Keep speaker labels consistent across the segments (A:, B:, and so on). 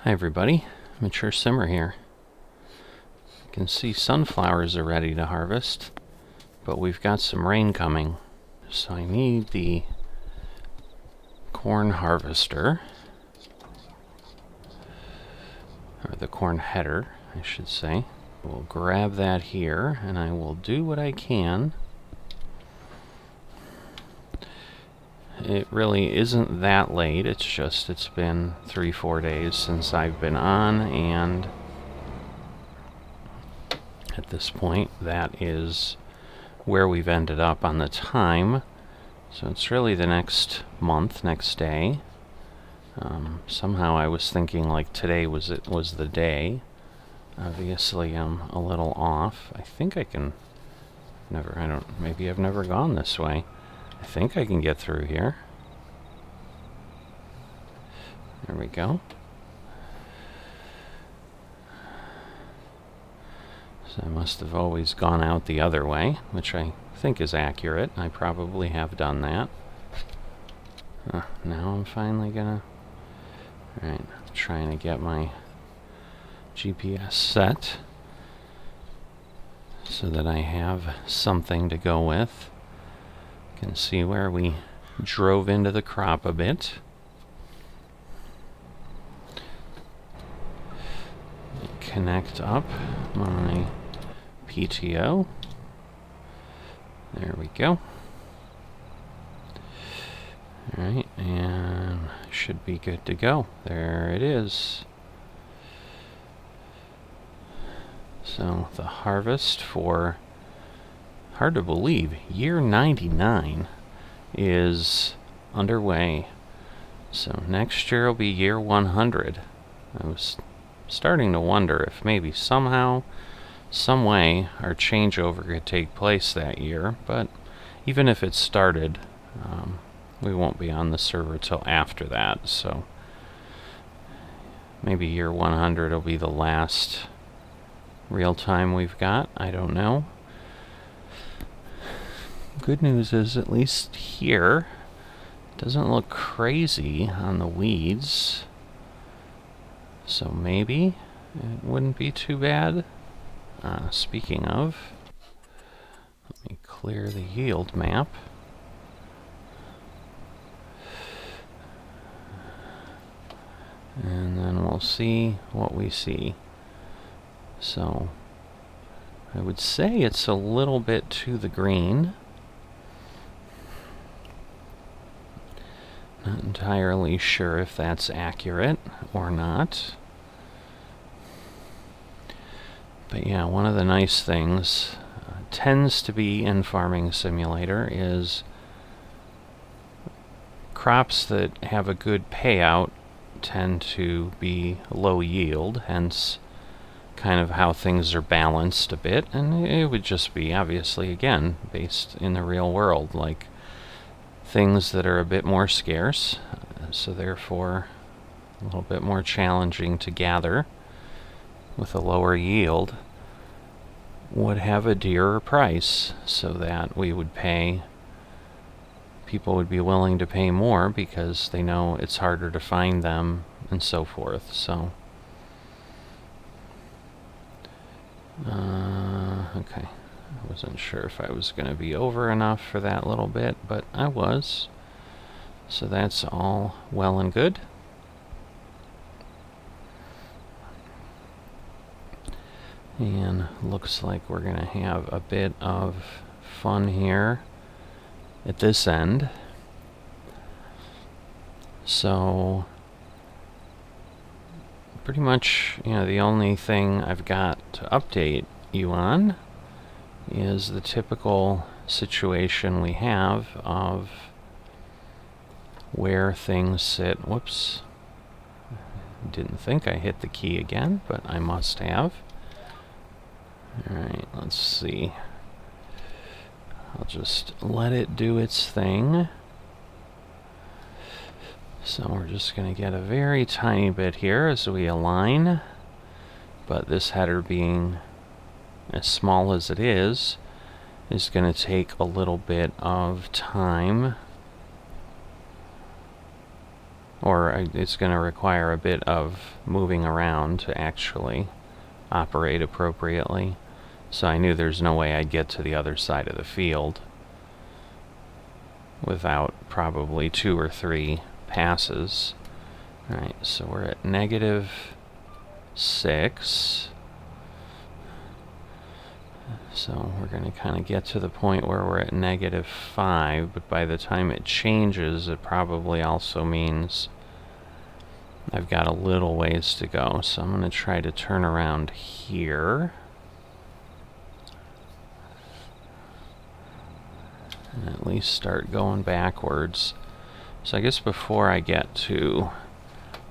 A: Hi everybody, Mature Simmer here. You can see sunflowers are ready to harvest, but we've got some rain coming. So I need the corn harvester, or the corn header, I should say. We'll grab that here, and I will do what I can. It really isn't that late, it's been 3-4 days since I've been on, and at this point that is where we've ended up on the time. So it's really the next month, next day. Somehow I was thinking like today was the day. Obviously I'm a little off. I think I can maybe I've never gone this way. I think I can get through here. There we go. So I must have always gone out the other way, which I think is accurate. I probably have done that. Now I'm finally gonna... Alright, trying to get my GPS set so that I have something to go with. You can see where we drove into the crop a bit. Connect up my PTO. There we go. Alright, and should be good to go. There it is. So the harvest for, hard to believe, year 99 is underway. So next year will be year 100. I was starting to wonder if maybe somehow, some way, our changeover could take place that year, but even if it started, we won't be on the server till after that, so maybe year 100 will be the last real time we've got. I don't know. Good news is, at least here, it doesn't look crazy on the weeds. So maybe it wouldn't be too bad. Speaking of, let me clear the yield map. And then we'll see what we see. So I would say it's a little bit to the green. Not entirely sure if that's accurate or not. But yeah, one of the nice things tends to be in Farming Simulator is crops that have a good payout tend to be low yield, hence kind of how things are balanced a bit. And it would just be, obviously, again, based in the real world, like things that are a bit more scarce, so therefore a little bit more challenging to gather with a lower yield, would have a dearer price, so that we would pay, people would be willing to pay more because they know it's harder to find them and so forth. So okay, I wasn't sure if I was going to be over enough for that little bit, but I was. So that's all well and good. And looks like we're going to have a bit of fun here at this end. So pretty much, the only thing I've got to update you on is the typical situation we have of where things sit. Whoops. Didn't think I hit the key again, but I must have. Alright, let's see. I'll just let it do its thing. So we're just going to get a very tiny bit here as we align, but this header being as small as it is going to take a little bit of time or it's going to require a bit of moving around to actually operate appropriately. So I knew there's no way I'd get to the other side of the field without probably 2 or 3 passes. Alright, so we're at -6. So we're going to kind of get to the point where we're at -5, but by the time it changes, it probably also means I've got a little ways to go. So I'm going to try to turn around here. And at least start going backwards. So I guess before I get to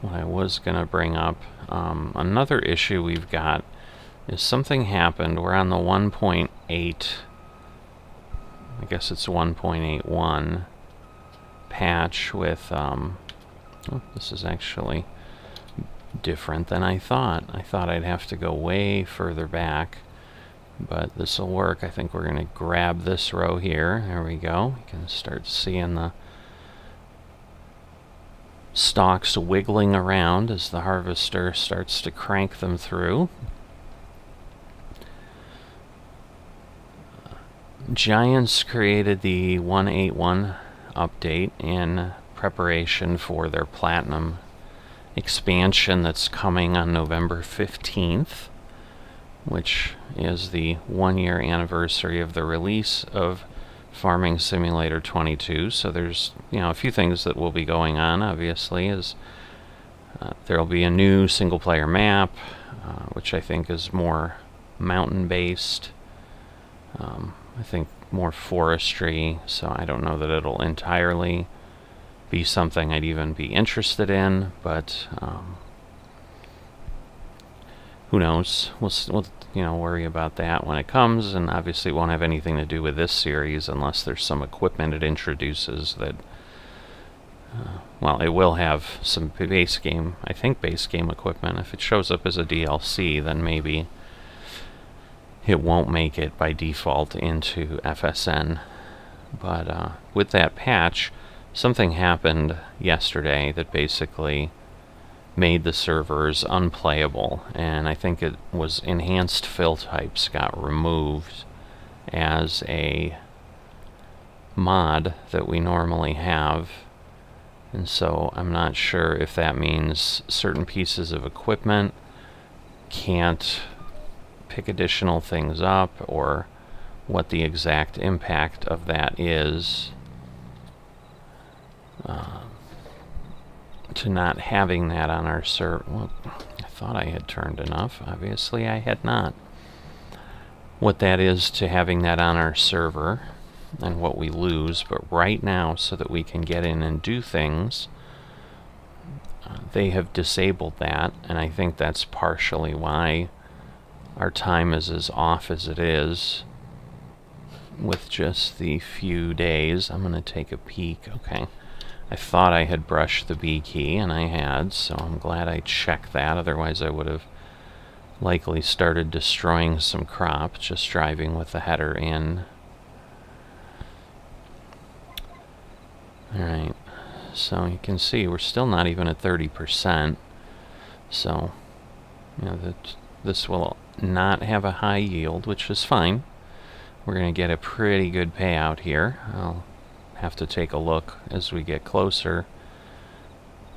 A: what I was going to bring up, another issue we've got is something happened. We're on the 1.8, I guess it's 1.81 patch with, oh, this is actually different than I thought. I thought I'd have to go way further back, but this will work. I think we're going to grab this row here. There we go. You can start seeing the stalks wiggling around as the harvester starts to crank them through. Giants created the 181 update in preparation for their Platinum expansion that's coming on November 15th, which is the 1-year anniversary of the release of Farming Simulator 22. So there's, a few things that will be going on. Obviously, is there'll be a new single-player map, which I think is more mountain-based. I think more forestry, so I don't know that it'll entirely be something I'd even be interested in, but who knows? We'll worry about that when it comes, and obviously it won't have anything to do with this series unless there's some equipment it introduces that, well, it will have some base game equipment. If it shows up as a DLC, then maybe it won't make it by default into FSN. But with that patch, something happened yesterday that basically made the servers unplayable, and I think it was enhanced fill types got removed as a mod that we normally have, and so I'm not sure if that means certain pieces of equipment can't pick additional things up, or what the exact impact of that is to not having that on our server. Well, I thought I had turned enough. Obviously I had not. What that is to having that on our server and what we lose, but right now, so that we can get in and do things, they have disabled that, and I think that's partially why our time is as off as it is with just the few days. I'm going to take a peek. Okay. I thought I had brushed the B key, and I had, so I'm glad I checked that. Otherwise I would have likely started destroying some crop just driving with the header in. Alright, so you can see we're still not even at 30%, so this will not have a high yield, which is fine. We're going to get a pretty good payout here. I'll have to take a look as we get closer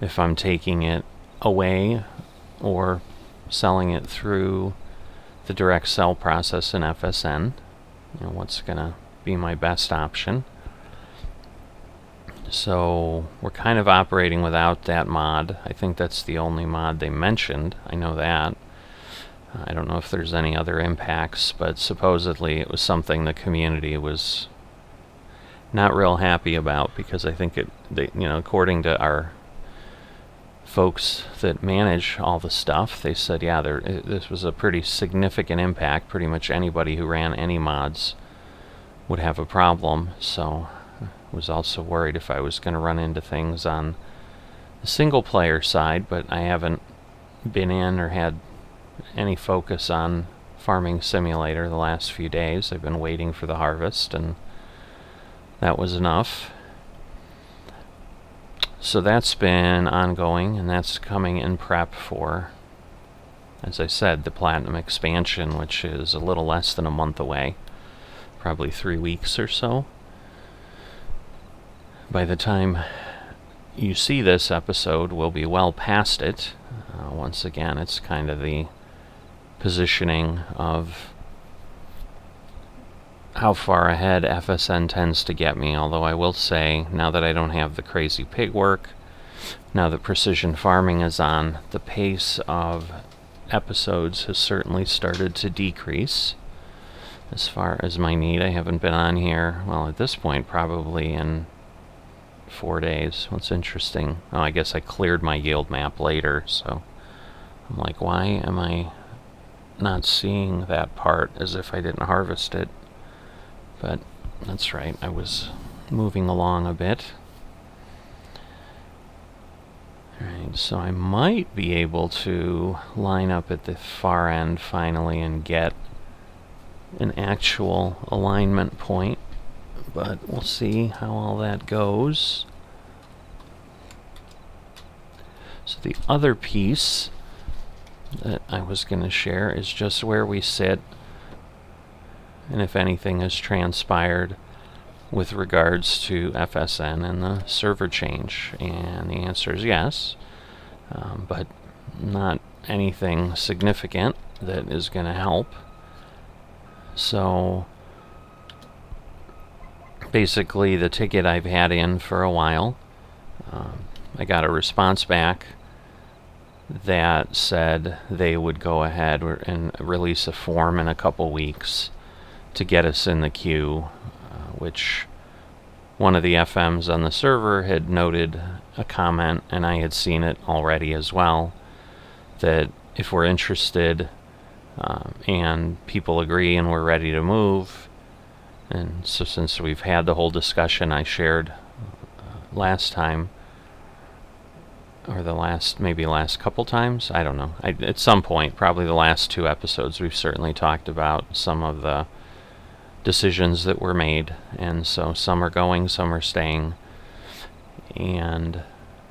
A: if I'm taking it away or selling it through the direct sell process in FSN. What's going to be my best option. So we're kind of operating without that mod. I think that's the only mod they mentioned. I know that. I don't know if there's any other impacts, but supposedly it was something the community was not real happy about, because I think according to our folks that manage all the stuff, they said, yeah, this was a pretty significant impact. Pretty much anybody who ran any mods would have a problem. So I was also worried if I was going to run into things on the single player side, but I haven't been in or had any focus on Farming Simulator the last few days. I've been waiting for the harvest, and that was enough. So that's been ongoing, and that's coming in prep for, as I said, the Platinum expansion, which is a little less than a month away, probably 3 weeks or so. By the time you see this episode, we'll be well past it. Once again, it's kind of the positioning of how far ahead FSN tends to get me, although I will say, now that I don't have the crazy pig work, now that precision farming is on, the pace of episodes has certainly started to decrease. As far as my need, I haven't been on here, well, at this point, probably in 4 days. What's interesting, oh, I guess I cleared my yield map later, so I'm like, why am I not seeing that part as if I didn't harvest it? But that's right, I was moving along a bit. Alright, so I might be able to line up at the far end finally and get an actual alignment point, but we'll see how all that goes. So the other piece that I was going to share is just where we sit, and if anything has transpired with regards to FSN and the server change. And the answer is yes, but not anything significant that is going to help. So basically the ticket I've had in for a while, I got a response back that said they would go ahead and release a form in a couple weeks to get us in the queue, which one of the FMs on the server had noted a comment, and I had seen it already as well, that if we're interested and people agree and we're ready to move, and so since we've had the whole discussion I shared last time, or the last couple times, I don't know, at some point, probably the last 2 episodes, we've certainly talked about some of the decisions that were made, and so some are going, some are staying, and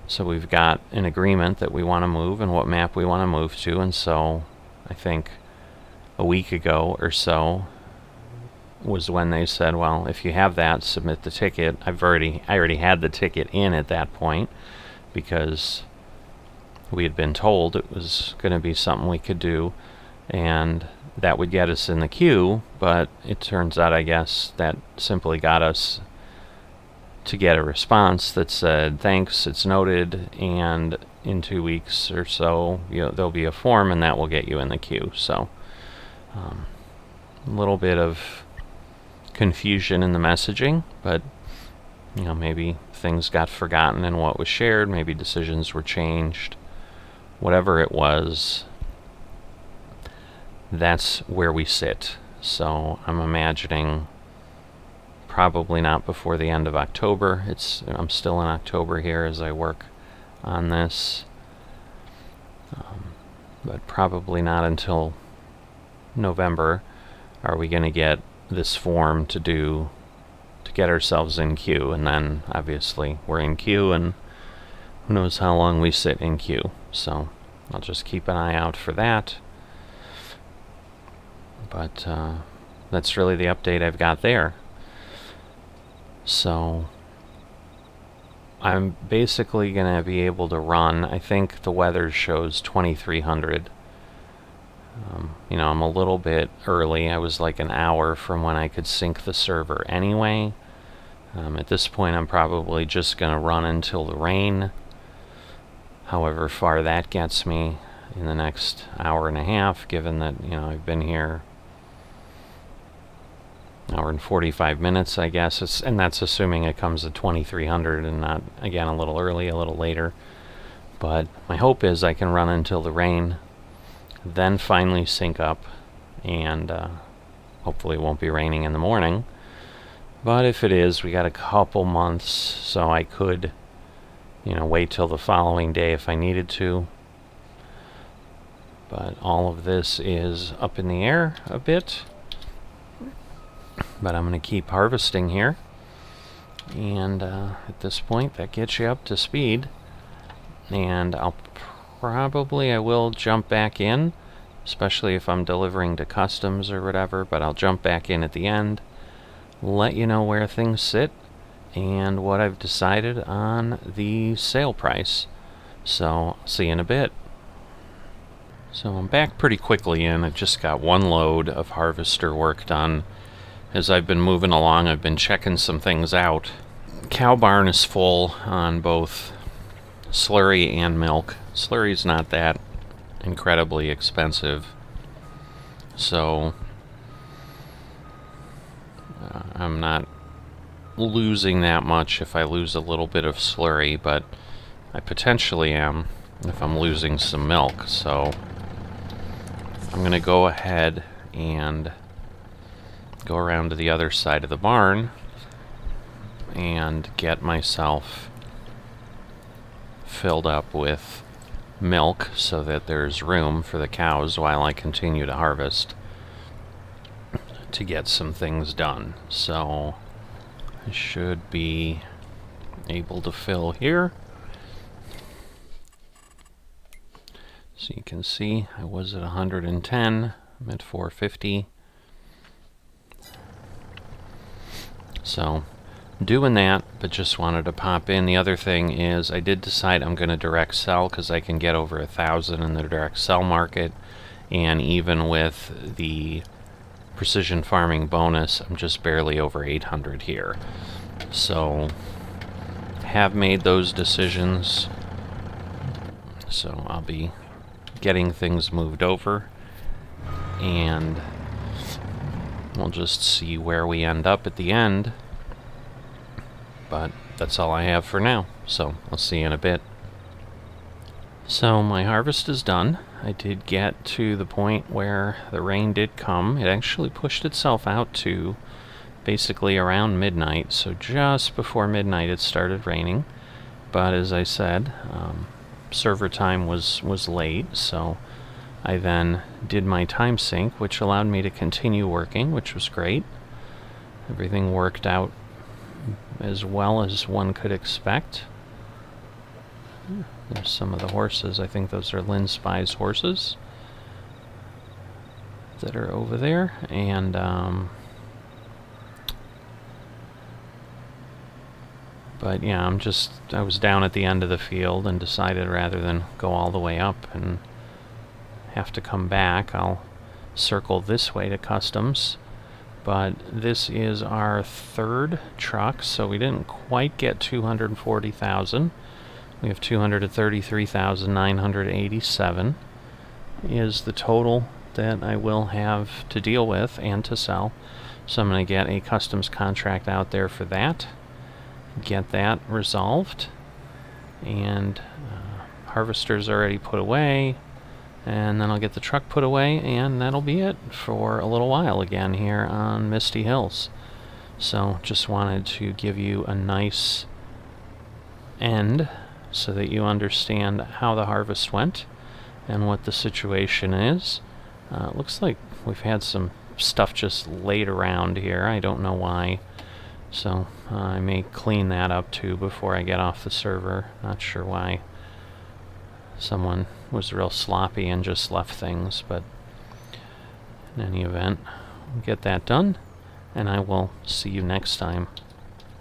A: so we've got an agreement that we want to move and what map we want to move to. And so I think a week ago or so was when they said, well, if you have that, submit the ticket. I already had the ticket in at that point, because we had been told it was going to be something we could do, and that would get us in the queue. But it turns out, I guess, that simply got us to get a response that said, thanks, it's noted, and in 2 weeks or so, there'll be a form, and that will get you in the queue. So a little bit of confusion in the messaging, but maybe things got forgotten in what was shared, maybe decisions were changed, whatever it was, that's where we sit. So I'm imagining probably not before the end of October. I'm still in October here as I work on this, but probably not until November are we going to get this form to get ourselves in queue, and then obviously we're in queue, and who knows how long we sit in queue. So I'll just keep an eye out for that. But that's really the update I've got there. So I'm basically going to be able to run, I think the weather shows 2300. I'm a little bit early. I was like an hour from when I could sync the server anyway. At this point, I'm probably just going to run until the rain. However far that gets me in the next hour and a half, given that, I've been here hour and 45 minutes, I guess. And that's assuming it comes at 2300 and not, again, a little early, a little later. But my hope is I can run until the rain, then finally sync up, and hopefully it won't be raining in the morning. But if it is, we got a couple months, so I could, wait till the following day if I needed to. But all of this is up in the air a bit. But I'm going to keep harvesting here. And at this point, that gets you up to speed. And I will jump back in, especially if I'm delivering to customs or whatever, but I'll jump back in at the end, let you know where things sit, and what I've decided on the sale price. So, I'll see you in a bit. So I'm back pretty quickly in. I've just got one load of harvester work done. As I've been moving along, I've been checking some things out. Cow barn is full on both slurry and milk. Slurry's not that incredibly expensive, so I'm not losing that much if I lose a little bit of slurry, but I potentially am if I'm losing some milk. So I'm going to go ahead and go around to the other side of the barn and get myself filled up with milk so that there's room for the cows while I continue to harvest to get some things done. So I should be able to fill here. So you can see I was at 110, I'm at 450. So doing that, but just wanted to pop in. The other thing is I did decide I'm going to direct sell because I can get over 1,000 in the direct sell market, and even with the precision farming bonus, I'm just barely over 800 here. So have made those decisions, so I'll be getting things moved over, and we'll just see where we end up at the end. But that's all I have for now, so I'll see you in a bit. So my harvest is done. I did get to the point where the rain did come. It actually pushed itself out to basically around midnight, so just before midnight it started raining. But as I said, server time was late, so I then did my time sync, which allowed me to continue working, which was great. Everything worked out as well as one could expect. There's some of the horses. I think those are Lynn Spy's horses that are over there. And but yeah, I was down at the end of the field and decided rather than go all the way up and have to come back, I'll circle this way to customs. But this is our third truck, so we didn't quite get 240,000. We have 233,987 is the total that I will have to deal with and to sell. So I'm going to get a customs contract out there for that, get that resolved, and harvester's already put away. And then I'll get the truck put away, and that'll be it for a little while again here on Misty Hills. So just wanted to give you a nice end so that you understand how the harvest went and what the situation is. It looks like we've had some stuff just laid around here. I don't know why. So I may clean that up too before I get off the server. Not sure why. Someone was real sloppy and just left things, but in any event, we'll get that done, and I will see you next time.